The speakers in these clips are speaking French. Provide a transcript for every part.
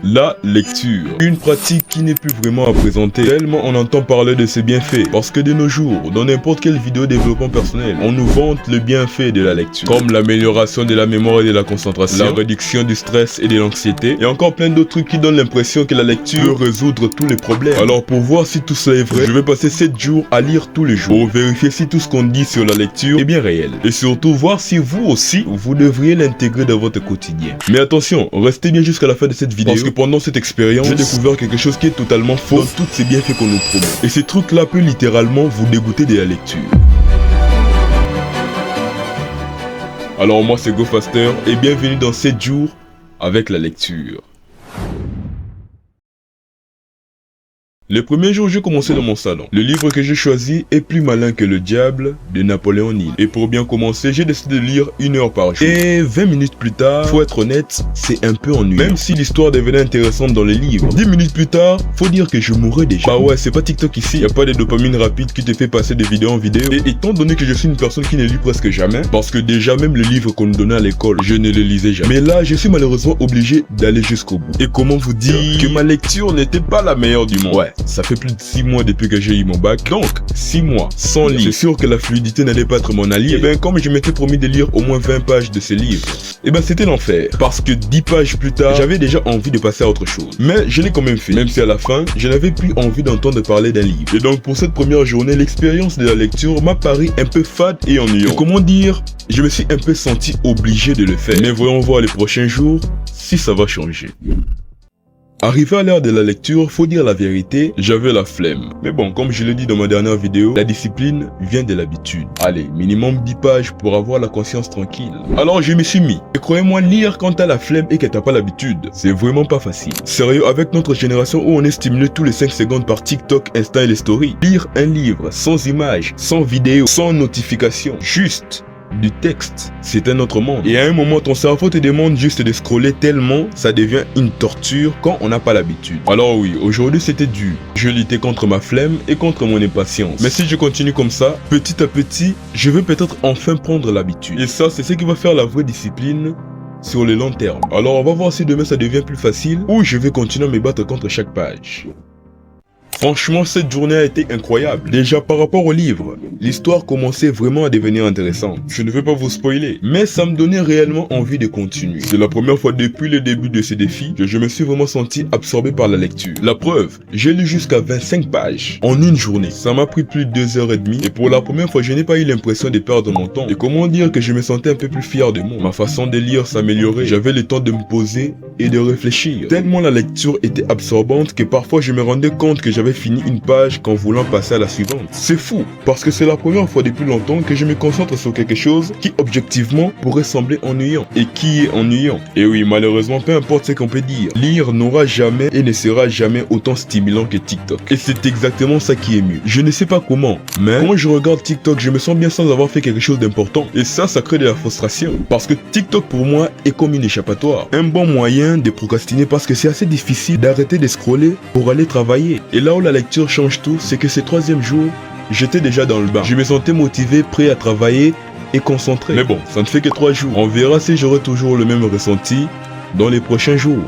La lecture. Une pratique qui n'est plus vraiment à présenter, tellement on entend parler de ses bienfaits. Parce que de nos jours, dans n'importe quelle vidéo développement personnel, on nous vante le bienfait de la lecture. Comme l'amélioration de la mémoire et de la concentration, la réduction du stress et de l'anxiété, et encore plein d'autres trucs qui donnent l'impression que la lecture peut résoudre tous les problèmes. Alors pour voir si tout cela est vrai, je vais passer 7 jours à lire tous les jours, pour vérifier si tout ce qu'on dit sur la lecture est bien réel. Et surtout voir si vous aussi, vous devriez l'intégrer dans votre quotidien. Mais attention, restez bien jusqu'à la fin de cette vidéo, parce que pendant cette expérience, j'ai découvert quelque chose qui est totalement faux dans tous ces bienfaits qu'on nous promet. Et ces trucs-là peuvent littéralement vous dégoûter de la lecture. Alors moi c'est GoFaster et bienvenue dans 7 jours avec la lecture. Le premier jour, j'ai commencé dans mon salon. Le livre que j'ai choisi est Plus malin que le diable de Napoléon Hill. Et pour bien commencer, j'ai décidé de lire 1 heure par jour. Et 20 minutes plus tard, faut être honnête, c'est un peu ennuyeux. Même si l'histoire devenait intéressante dans les livres. 10 minutes plus tard, faut dire que je mourrais déjà. Bah ouais, c'est pas TikTok ici. Y a pas de dopamine rapide qui te fait passer de vidéo en vidéo. Et étant donné que je suis une personne qui ne lit presque jamais, parce que déjà même les livres qu'on nous donnait à l'école, je ne les lisais jamais. Mais là, je suis malheureusement obligé d'aller jusqu'au bout. Et comment vous dire que ma lecture n'était pas la meilleure du monde. Ouais. Ça fait plus de 6 mois depuis que j'ai eu mon bac, donc 6 mois sans lire. C'est sûr que la fluidité n'allait pas être mon allié. Et ben comme je m'étais promis de lire au moins 20 pages de ces livres, et ben c'était l'enfer. Parce que 10 pages plus tard, j'avais déjà envie de passer à autre chose. Mais je l'ai quand même fait, même si à la fin, je n'avais plus envie d'entendre parler d'un livre. Et donc pour cette première journée, l'expérience de la lecture m'a paru un peu fade et ennuyant. Comment dire, je me suis un peu senti obligé de le faire. Mais voyons voir les prochains jours si ça va changer. Arrivé à l'heure de la lecture, faut dire la vérité, j'avais la flemme. Mais bon, comme je l'ai dit dans ma dernière vidéo, la discipline vient de l'habitude. Allez, minimum 10 pages pour avoir la conscience tranquille. Alors je me suis mis. Et croyez-moi, lire quand t'as la flemme et que t'as pas l'habitude, c'est vraiment pas facile. Sérieux, avec notre génération où on est stimulé tous les 5 secondes par TikTok, Insta et les stories, lire un livre sans image, sans vidéo, sans notification, juste du texte, c'est un autre monde. Et à un moment, ton cerveau te demande juste de scroller tellement ça devient une torture quand on n'a pas l'habitude. Alors oui, aujourd'hui c'était dur. Je luttais contre ma flemme et contre mon impatience. Mais si je continue comme ça, petit à petit, je vais peut-être enfin prendre l'habitude. Et ça, c'est ce qui va faire la vraie discipline sur le long terme. Alors on va voir si demain ça devient plus facile ou je vais continuer à me battre contre chaque page. Franchement, cette journée a été incroyable. Déjà par rapport au livre, l'histoire commençait vraiment à devenir intéressante. Je ne vais pas vous spoiler, mais ça me donnait réellement envie de continuer. C'est la première fois depuis le début de ce défi que je me suis vraiment senti absorbé par la lecture. La preuve, j'ai lu jusqu'à 25 pages en une journée. Ça m'a pris plus de 2h30 et pour la première fois, je n'ai pas eu l'impression de perdre mon temps. Et comment dire que je me sentais un peu plus fier de moi. Ma façon de lire s'améliorait, j'avais le temps de me poser et de réfléchir. Tellement la lecture était absorbante que parfois je me rendais compte que j'avais fini une page qu'en voulant passer à la suivante. C'est fou, parce que c'est la première fois depuis longtemps que je me concentre sur quelque chose qui objectivement pourrait sembler ennuyant. Et qui est ennuyant. Et oui, malheureusement, peu importe ce qu'on peut dire, lire n'aura jamais et ne sera jamais autant stimulant que TikTok. Et c'est exactement ça qui est mieux. Je ne sais pas comment, mais quand je regarde TikTok, je me sens bien sans avoir fait quelque chose d'important. Et ça crée de la frustration. Parce que TikTok pour moi est comme une échappatoire. Un bon moyen de procrastiner parce que c'est assez difficile d'arrêter de scroller pour aller travailler. Et là où la lecture change tout, c'est que ce 3e jour, j'étais déjà dans le bain. Je me sentais motivé, prêt à travailler et concentré. Mais bon, ça ne fait que 3 jours. On verra si j'aurai toujours le même ressenti dans les prochains jours.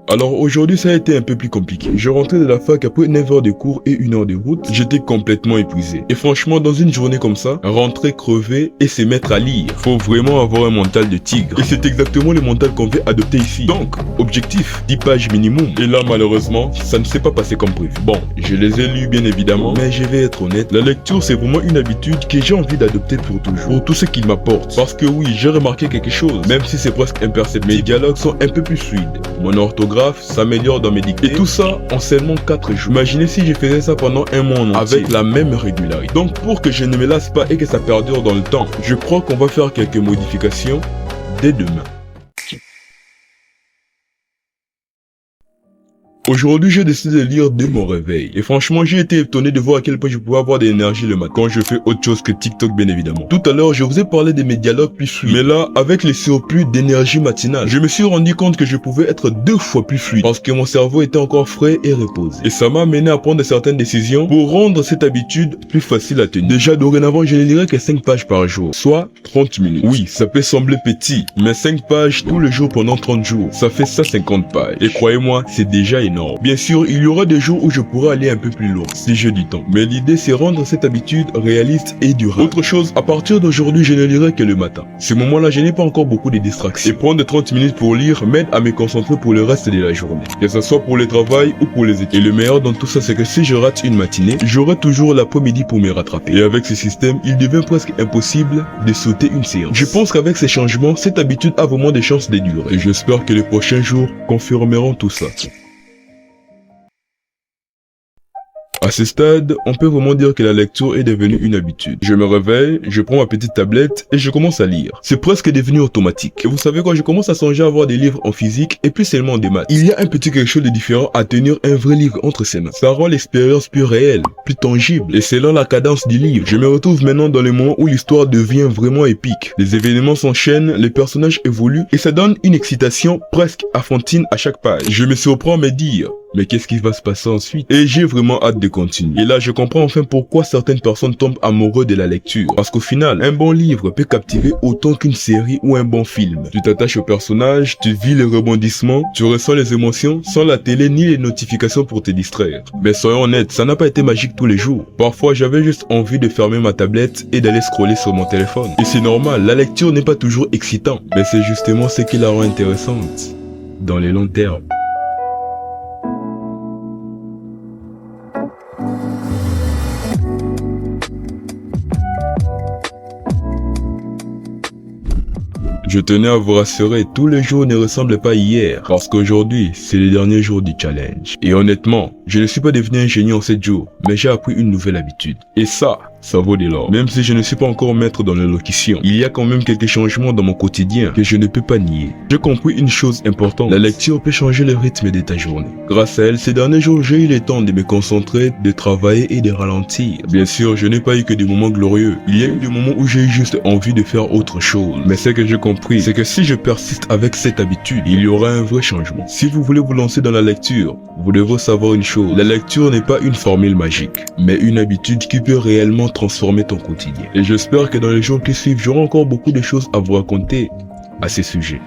Alors aujourd'hui ça a été un peu plus compliqué. Je rentrais de la fac après 9 heures de cours et 1 heure de route. J'étais complètement épuisé. Et franchement dans une journée comme ça, rentrer crevé et se mettre à lire, faut vraiment avoir un mental de tigre. Et c'est exactement le mental qu'on veut adopter ici. Donc, objectif, 10 pages minimum. Et là malheureusement, ça ne s'est pas passé comme prévu. Bon, je les ai lus bien évidemment, mais je vais être honnête, la lecture c'est vraiment une habitude que j'ai envie d'adopter pour toujours. Pour tout ce qu'il m'apporte. Parce que oui, j'ai remarqué quelque chose, même si c'est presque imperceptible. Mes dialogues sont un peu plus fluides. Mon orthographe s'améliore dans mes dictées. Et tout ça en seulement 4 jours. Imaginez si je faisais ça pendant un mois entier, avec la même régularité. Donc pour que je ne me lasse pas et que ça perdure dans le temps, je crois qu'on va faire quelques modifications dès demain. Aujourd'hui, j'ai décidé de lire dès mon réveil. Et franchement, j'ai été étonné de voir à quel point je pouvais avoir de l'énergie le matin quand je fais autre chose que TikTok, bien évidemment. Tout à l'heure, je vous ai parlé de mes dialogues plus fluides. Mais là, avec les surplus d'énergie matinale, je me suis rendu compte que je pouvais être 2 fois plus fluide parce que mon cerveau était encore frais et reposé. Et ça m'a amené à prendre certaines décisions pour rendre cette habitude plus facile à tenir. Déjà, dorénavant, je ne lirai que 5 pages par jour, soit 30 minutes. Oui, ça peut sembler petit, mais 5 pages tous les jours pendant 30 jours, ça fait 150 pages. Et croyez-moi, c'est déjà énorme. Bien sûr, il y aura des jours où je pourrai aller un peu plus loin, si j'ai du temps. Mais l'idée, c'est rendre cette habitude réaliste et durable. Autre chose, à partir d'aujourd'hui, je ne lirai que le matin. Ce moment-là, je n'ai pas encore beaucoup de distractions. Et prendre 30 minutes pour lire m'aide à me concentrer pour le reste de la journée. Que ce soit pour le travail ou pour les études. Et le meilleur dans tout ça, c'est que si je rate une matinée, j'aurai toujours l'après-midi pour me rattraper. Et avec ce système, il devient presque impossible de sauter une séance. Je pense qu'avec ces changements, cette habitude a vraiment des chances de durer. Et j'espère que les prochains jours confirmeront tout ça. À ce stade, on peut vraiment dire que la lecture est devenue une habitude. Je me réveille, je prends ma petite tablette et je commence à lire. C'est presque devenu automatique. Et vous savez quoi, je commence à songer à avoir des livres en physique et plus seulement des maths. Il y a un petit quelque chose de différent à tenir un vrai livre entre ses mains. Ça rend l'expérience plus réelle, plus tangible. Et selon la cadence du livre, je me retrouve maintenant dans les moments où l'histoire devient vraiment épique. Les événements s'enchaînent, les personnages évoluent et ça donne une excitation presque enfantine à chaque page. Je me surprends à me dire, mais qu'est-ce qui va se passer ensuite? Et j'ai vraiment hâte de continuer. Et là, je comprends enfin pourquoi certaines personnes tombent amoureux de la lecture. Parce qu'au final, un bon livre peut captiver autant qu'une série ou un bon film. Tu t'attaches au personnage, tu vis les rebondissements, tu ressens les émotions sans la télé ni les notifications pour te distraire. Mais soyons honnêtes, ça n'a pas été magique tous les jours. Parfois, j'avais juste envie de fermer ma tablette et d'aller scroller sur mon téléphone. Et c'est normal, la lecture n'est pas toujours excitant. Mais c'est justement ce qui la rend intéressante. Dans les longs termes. Je tenais à vous rassurer, tous les jours ne ressemblent pas à hier, parce qu'aujourd'hui, c'est le dernier jour du challenge. Et honnêtement, je ne suis pas devenu un génie en 7 jours, mais j'ai appris une nouvelle habitude. Et ça vaut de l'or. Même si je ne suis pas encore maître dans l'élocution, il y a quand même quelques changements dans mon quotidien que je ne peux pas nier. J'ai compris une chose importante, la lecture peut changer le rythme de ta journée. Grâce à elle, ces derniers jours, j'ai eu le temps de me concentrer, de travailler et de ralentir. Bien sûr, je n'ai pas eu que des moments glorieux. Il y a eu des moments où j'ai eu juste envie de faire autre chose. Mais ce que j'ai compris, c'est que si je persiste avec cette habitude, il y aura un vrai changement. Si vous voulez vous lancer dans la lecture, vous devez savoir une chose. La lecture n'est pas une formule magique, mais une habitude qui peut réellement transformer ton quotidien. Et j'espère que dans les jours qui suivent, j'aurai encore beaucoup de choses à vous raconter à ce sujet.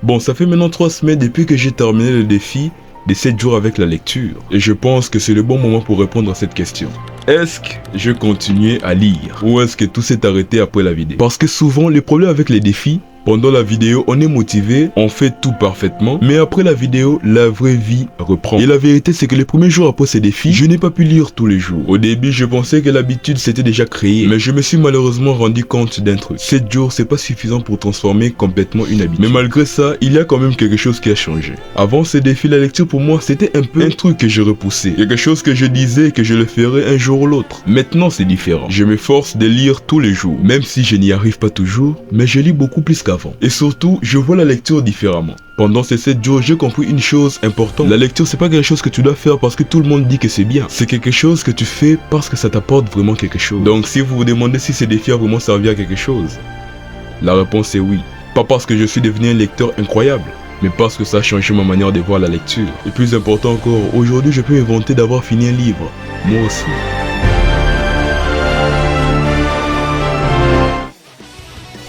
Bon, ça fait maintenant 3 semaines depuis que j'ai terminé le défi des 7 jours avec la lecture. Et je pense que c'est le bon moment pour répondre à cette question. Est-ce que je continuais à lire? Ou est-ce que tout s'est arrêté après la vidéo? Parce que souvent, le problème avec les défis, pendant la vidéo, on est motivé, on fait tout parfaitement, mais après la vidéo, la vraie vie reprend. Et la vérité, c'est que les premiers jours après ces défis, je n'ai pas pu lire tous les jours. Au début, je pensais que l'habitude s'était déjà créée, mais je me suis malheureusement rendu compte d'un truc. 7 jours, c'est pas suffisant pour transformer complètement une habitude. Mais malgré ça, il y a quand même quelque chose qui a changé. Avant ces défis, la lecture pour moi, c'était un peu un truc que je repoussais. Quelque chose que je disais que je le ferais un jour ou l'autre. Maintenant, c'est différent. Je m'efforce de lire tous les jours, même si je n'y arrive pas toujours, mais je lis beaucoup plus qu'avant. Et surtout, je vois la lecture différemment. Pendant ces 7 jours, j'ai compris une chose importante. La lecture, c'est pas quelque chose que tu dois faire parce que tout le monde dit que c'est bien. C'est quelque chose que tu fais parce que ça t'apporte vraiment quelque chose. Donc, si vous vous demandez si ces défis ont vraiment servi à quelque chose, la réponse est oui. Pas parce que je suis devenu un lecteur incroyable, mais parce que ça a changé ma manière de voir la lecture. Et plus important encore, aujourd'hui, je peux me vanter d'avoir fini un livre. Moi aussi.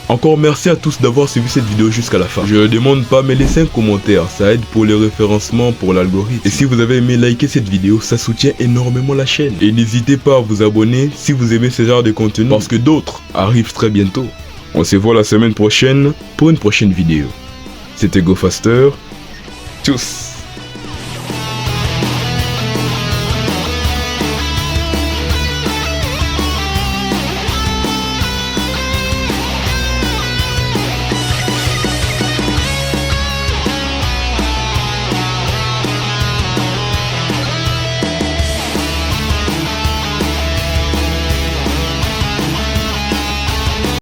Encore merci à tous d'avoir suivi cette vidéo jusqu'à la fin. Je ne demande pas, mais laissez un commentaire, ça aide pour le référencement, pour l'algorithme. Et si vous avez aimé liker cette vidéo, ça soutient énormément la chaîne. Et n'hésitez pas à vous abonner si vous aimez ce genre de contenu, parce que d'autres arrivent très bientôt. On se voit la semaine prochaine pour une prochaine vidéo. C'était GoFaster. Tchuss.